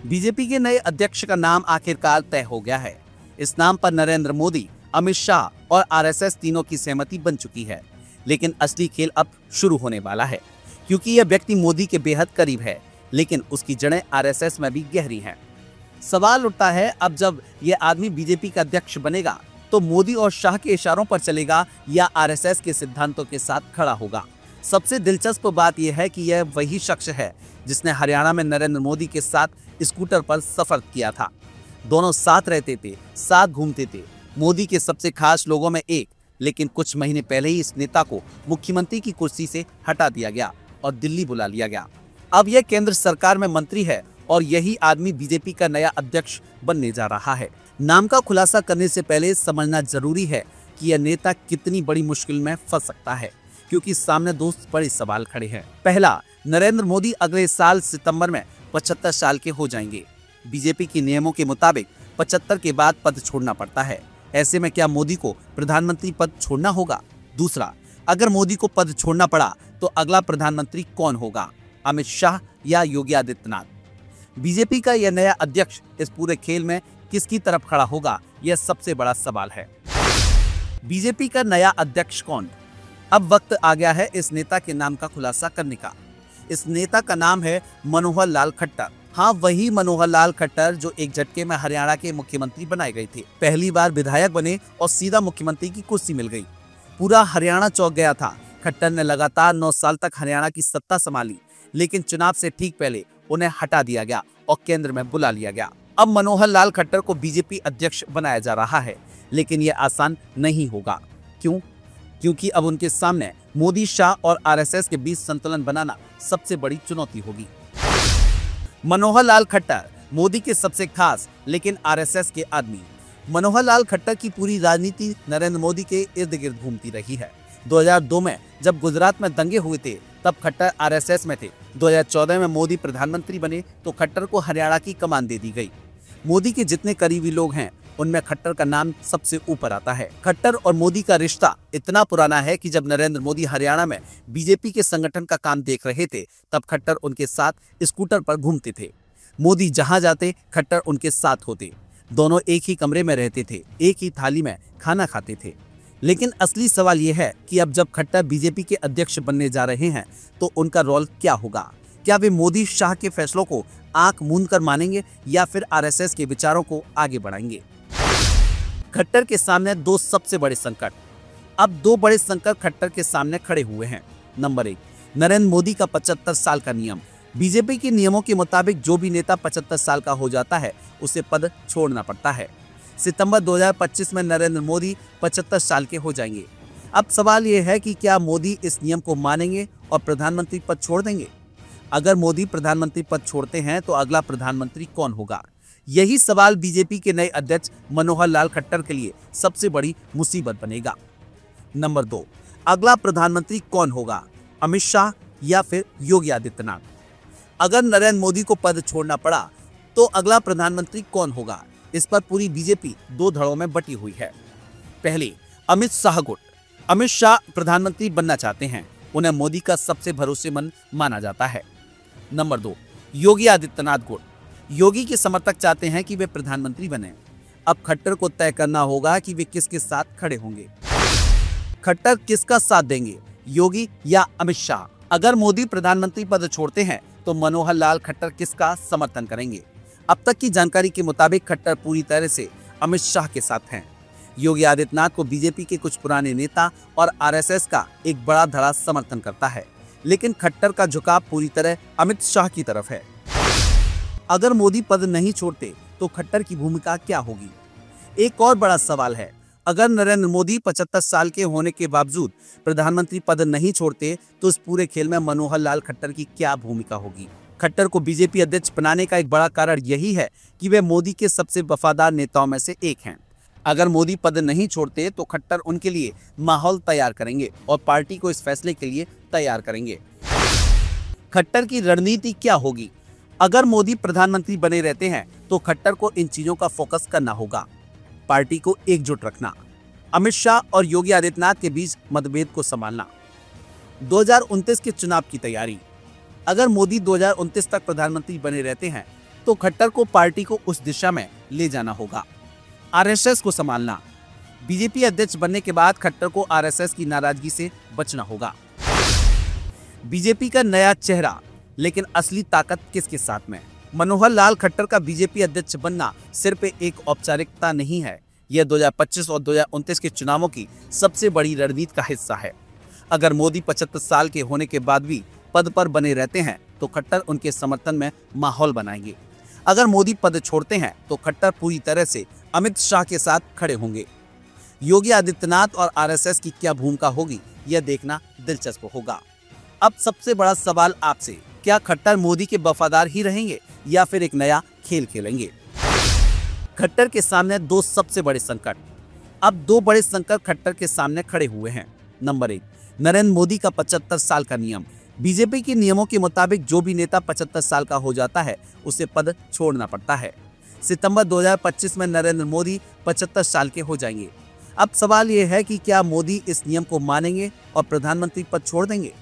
BJP के नए अध्यक्ष का नाम आखिरकार तय हो गया है। इस नाम पर नरेंद्र मोदी, अमित शाह और आरएसएस तीनों की सहमति बन चुकी है। लेकिन असली खेल अब शुरू होने वाला है, क्योंकि यह व्यक्ति मोदी के बेहद करीब है, लेकिन उसकी जड़ें आरएसएस में भी गहरी हैं। सवाल उठता है, अब जब यह आदमी बीजेपी का अध्यक्ष बनेगा तो मोदी और शाह के इशारों पर चलेगा या आरएसएस के सिद्धांतों के साथ खड़ा होगा। सबसे दिलचस्प बात यह है कि यह वही शख्स है जिसने हरियाणा में नरेंद्र मोदी के साथ स्कूटर पर सफर किया था। दोनों साथ रहते थे, साथ घूमते थे, मोदी के सबसे खास लोगों में एक। लेकिन कुछ महीने पहले ही इस नेता को मुख्यमंत्री की कुर्सी से हटा दिया गया और दिल्ली बुला लिया गया। अब यह केंद्र सरकार में मंत्री है और यही आदमी बीजेपी का नया अध्यक्ष बनने जा रहा है। नाम का खुलासा करने से पहले समझना जरूरी है कि यह नेता कितनी बड़ी मुश्किल में फंस सकता है, क्योंकि सामने दो बड़े सवाल खड़े हैं। पहला, नरेंद्र मोदी अगले साल सितंबर में 75 साल के हो जाएंगे। बीजेपी के नियमों के मुताबिक 75 के बाद पद छोड़ना पड़ता है। ऐसे में क्या मोदी को प्रधानमंत्री पद छोड़ना होगा? दूसरा, अगर मोदी को पद छोड़ना पड़ा तो अगला प्रधानमंत्री कौन होगा, अमित शाह या योगी आदित्यनाथ? बीजेपी का यह नया अध्यक्ष इस पूरे खेल में किसकी तरफ खड़ा होगा, यह सबसे बड़ा सवाल है। बीजेपी का नया अध्यक्ष कौन? अब वक्त आ गया है इस नेता के नाम का खुलासा करने का। इस नेता का नाम है मनोहर लाल खट्टर। हाँ, वही मनोहर लाल खट्टर जो एक झटके में हरियाणा के मुख्यमंत्री बनाए गए थे। पहली बार विधायक बने और सीधा मुख्यमंत्री की कुर्सी मिल गई। पूरा हरियाणा चौंक गया था। खट्टर ने लगातार 9 साल तक हरियाणा की सत्ता संभाली, लेकिन चुनाव से ठीक पहले उन्हें हटा दिया गया और केंद्र में बुला लिया गया। अब मनोहर लाल खट्टर को बीजेपी अध्यक्ष बनाया जा रहा है, लेकिन यह आसान नहीं होगा। क्यों? क्योंकि अब उनके सामने मोदी, शाह और आरएसएस के बीच संतुलन बनाना सबसे बड़ी चुनौती होगी। मनोहर लाल खट्टर मोदी के सबसे खास लेकिन आरएसएस के आदमी। मनोहर लाल खट्टर की पूरी राजनीति नरेंद्र मोदी के इर्द गिर्द घूमती रही है। 2002 में जब गुजरात में दंगे हुए थे तब खट्टर आरएसएस में थे। 2014 में मोदी प्रधानमंत्री बने तो खट्टर को हरियाणा की कमान दे दी गई। मोदी के जितने करीबी लोग हैं उनमें खट्टर का नाम सबसे ऊपर आता है। खट्टर और मोदी का रिश्ता इतना पुराना है कि जब नरेंद्र मोदी हरियाणा में बीजेपी के संगठन का काम देख रहे थे तब खट्टर उनके साथ स्कूटर पर घूमते थे। मोदी जहां जाते खट्टर उनके साथ होते। दोनों एक ही कमरे में रहते थे, एक ही थाली में खाना खाते थे। लेकिन असली सवाल यह है कि अब जब खट्टर बीजेपी के अध्यक्ष बनने जा रहे हैं तो उनका रोल क्या होगा? क्या वे मोदी, शाह के फैसलों को आंख मूंद कर मानेंगे या फिर आरएसएस के विचारों को आगे बढ़ाएंगे? खट्टर के सामने दो सबसे बड़े संकट। अब दो बड़े संकट खट्टर के सामने खड़े हुए हैं। नंबर 1, नरेंद्र मोदी का 75 साल का नियम। बीजेपी के नियमों के मुताबिक जो भी नेता 75 साल का हो जाता है उसे पद छोड़ना पड़ता है। सितंबर 2025 में नरेंद्र मोदी 75 साल के हो जाएंगे। अब सवाल यह है कि क्या मोदी इस नियम को मानेंगे और प्रधानमंत्री पद छोड़ देंगे? अगर मोदी प्रधानमंत्री पद छोड़ते हैं तो अगला प्रधानमंत्री कौन होगा? यही सवाल बीजेपी के नए अध्यक्ष मनोहर लाल खट्टर के लिए सबसे बड़ी मुसीबत बनेगा। नंबर 2, अगला प्रधानमंत्री कौन होगा, अमित शाह या फिर योगी आदित्यनाथ? अगर नरेंद्र मोदी को पद छोड़ना पड़ा तो अगला प्रधानमंत्री कौन होगा? इस पर पूरी बीजेपी दो धड़ों में बटी हुई है। पहले, अमित शाह गुट। अमित शाह प्रधानमंत्री बनना चाहते हैं, उन्हें मोदी का सबसे भरोसेमंद माना जाता है। नंबर 2, योगी आदित्यनाथ गुट। योगी के समर्थक चाहते हैं कि वे प्रधानमंत्री बने। अब खट्टर को तय करना होगा कि वे किसके साथ खड़े होंगे। खट्टर किसका साथ देंगे, योगी या अमित शाह? अगर मोदी प्रधानमंत्री पद छोड़ते हैं तो मनोहर लाल खट्टर किसका समर्थन करेंगे? अब तक की जानकारी के मुताबिक खट्टर पूरी तरह से अमित शाह के साथ हैं। योगी आदित्यनाथ को बीजेपी के कुछ पुराने नेता और आरएसएस का एक बड़ा धड़ा समर्थन करता है, लेकिन खट्टर का झुकाव पूरी तरह अमित शाह की तरफ है। अगर मोदी पद नहीं छोड़ते तो खट्टर की भूमिका क्या होगी? एक और बड़ा सवाल है, अगर नरेंद्र मोदी 75 साल के होने के बावजूद प्रधानमंत्री पद नहीं छोड़ते तो इस पूरे खेल में मनोहर लाल खट्टर की क्या भूमिका होगी? खट्टर को बीजेपी अध्यक्ष बनाने का एक बड़ा कारण यही है कि वे मोदी के सबसे वफादार नेताओं में से एक हैं। अगर मोदी पद नहीं छोड़ते तो खट्टर उनके लिए माहौल तैयार करेंगे और पार्टी को इस फैसले के लिए तैयार करेंगे। खट्टर की रणनीति क्या होगी? अगर मोदी प्रधानमंत्री बने रहते हैं तो खट्टर को इन चीजों का फोकस करना होगा। पार्टी को एकजुट रखना, अमित शाह और योगी आदित्यनाथ के बीच मतभेद को संभालना, 2029 के चुनाव की तैयारी। अगर मोदी 2029 तक प्रधानमंत्री बने रहते हैं तो खट्टर को पार्टी को उस दिशा में ले जाना होगा। आरएसएस को संभालना। बीजेपी अध्यक्ष बनने के बाद खट्टर को आरएसएस की नाराजगी से बचना होगा। बीजेपी का नया चेहरा, लेकिन असली ताकत किसके साथ में? मनोहर लाल खट्टर का बीजेपी अध्यक्ष बनना सिर्फ एक औपचारिकता नहीं है, यह 2025 और 2029 के चुनावों की सबसे बड़ी रणनीति का हिस्सा है। अगर मोदी 75 साल के होने के बाद भी पद पर बने रहते हैं तो खट्टर उनके समर्थन में माहौल बनाएंगे। अगर मोदी पद छोड़ते हैं तो खट्टर पूरी तरह से अमित शाह के साथ खड़े होंगे। योगी आदित्यनाथ और आरएसएस की क्या भूमिका होगी, यह देखना दिलचस्प होगा। अब सबसे बड़ा सवाल आपसे, क्या खट्टर मोदी के वफादार ही रहेंगे या फिर एक नया खेल खेलेंगे? खट्टर के सामने दो सबसे बड़े संकट। अब दो बड़े संकट खट्टर के सामने खड़े हुए हैं। नंबर 1, नरेंद्र मोदी का 75 साल का नियम। बीजेपी के नियमों के मुताबिक जो भी नेता 75 साल का हो जाता है उसे पद छोड़ना पड़ता है। सितंबर 2025 में नरेंद्र मोदी 75 साल के हो जाएंगे। अब सवाल यह है कि क्या मोदी इस नियम को मानेंगे और प्रधानमंत्री पद छोड़ देंगे?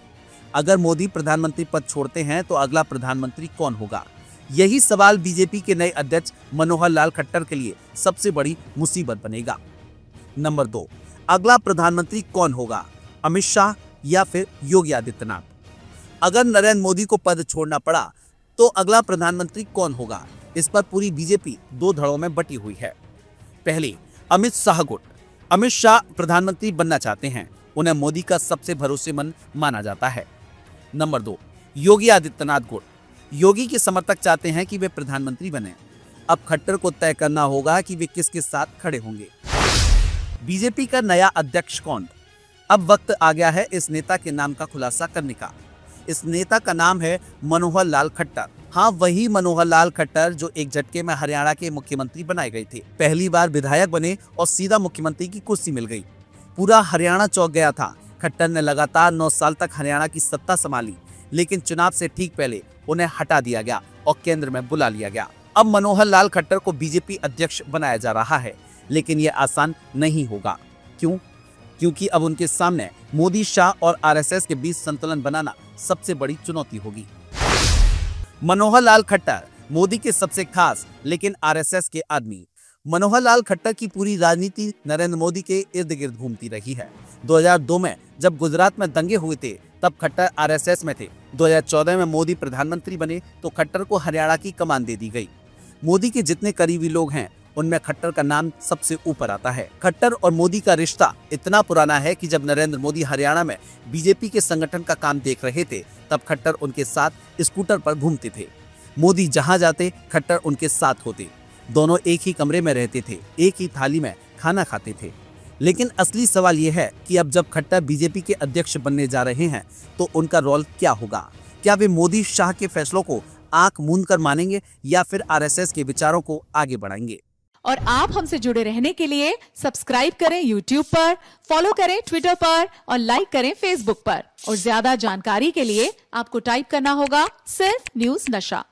अगर मोदी प्रधानमंत्री पद छोड़ते हैं तो अगला प्रधानमंत्री कौन होगा? यही सवाल बीजेपी के नए अध्यक्ष मनोहर लाल खट्टर के लिए सबसे बड़ी मुसीबत बनेगा। नंबर 2, अगला प्रधानमंत्री कौन होगा? अमित शाह या फिर योगी आदित्यनाथ? अगर नरेंद्र मोदी को पद छोड़ना पड़ा तो अगला प्रधानमंत्री कौन होगा? इस पर पूरी बीजेपी दो धड़ों में बटी हुई है। पहली, अमित शाह गुट। अमित शाह प्रधानमंत्री बनना चाहते हैं, उन्हें मोदी का सबसे भरोसेमंद माना जाता है। नंबर 2, योगी आदित्यनाथ गुट। योगी के समर्थक चाहते हैं कि वे प्रधानमंत्री बने। अब खट्टर को तय करना होगा कि वे किसके साथ खड़े होंगे। बीजेपी का नया अध्यक्ष कौन? अब वक्त आ गया है इस नेता के नाम का खुलासा करने का। इस नेता का नाम है मनोहर लाल खट्टर। हाँ, वही मनोहर लाल खट्टर जो एक झटके में हरियाणा के मुख्यमंत्री बनाए गए थे। पहली बार विधायक बने और सीधा मुख्यमंत्री की कुर्सी मिल गई। पूरा हरियाणा चौंक गया था। खट्टर ने लगातार 9 साल तक हरियाणा की सत्ता संभाली, लेकिन चुनाव से ठीक पहले उन्हें हटा दिया गया और केंद्र में बुला लिया गया। अब मनोहर लाल खट्टर को बीजेपी अध्यक्ष बनाया जा रहा है, लेकिन यह आसान नहीं होगा। क्यों? क्योंकि अब उनके सामने मोदी, शाह और आरएसएस के बीच संतुलन बनाना सबसे बड़ी चुनौती होगी। मनोहर लाल खट्टर मोदी के सबसे खास लेकिन आरएसएस के आदमी। मनोहर लाल खट्टर की पूरी राजनीति नरेंद्र मोदी के इर्द गिर्द घूमती रही है। 2002 में जब गुजरात में दंगे हुए थे तब खट्टर आरएसएस में थे। 2014 में मोदी प्रधानमंत्री बने तो खट्टर को हरियाणा की कमान दे दी गई। मोदी के जितने करीबी लोग हैं उनमें खट्टर का नाम सबसे ऊपर आता है। खट्टर और मोदी का रिश्ता इतना पुराना है कि जब नरेंद्र मोदी हरियाणा में बीजेपी के संगठन का काम देख रहे थे तब खट्टर उनके साथ स्कूटर पर घूमते थे। मोदी जहां जाते खट्टर उनके साथ होते। दोनों एक ही कमरे में रहते थे, एक ही थाली में खाना खाते थे। लेकिन असली सवाल यह है कि अब जब खट्टर बीजेपी के अध्यक्ष बनने जा रहे हैं तो उनका रोल क्या होगा? क्या वे मोदी, शाह के फैसलों को आंख मूंद कर मानेंगे या फिर आरएसएस के विचारों को आगे बढ़ाएंगे? और आप हमसे जुड़े रहने के लिए सब्सक्राइब करें YouTube पर, फॉलो करें Twitter पर और लाइक करें Facebook पर। और ज्यादा जानकारी के लिए आपको टाइप करना होगा सिर्फ न्यूज़ नशा।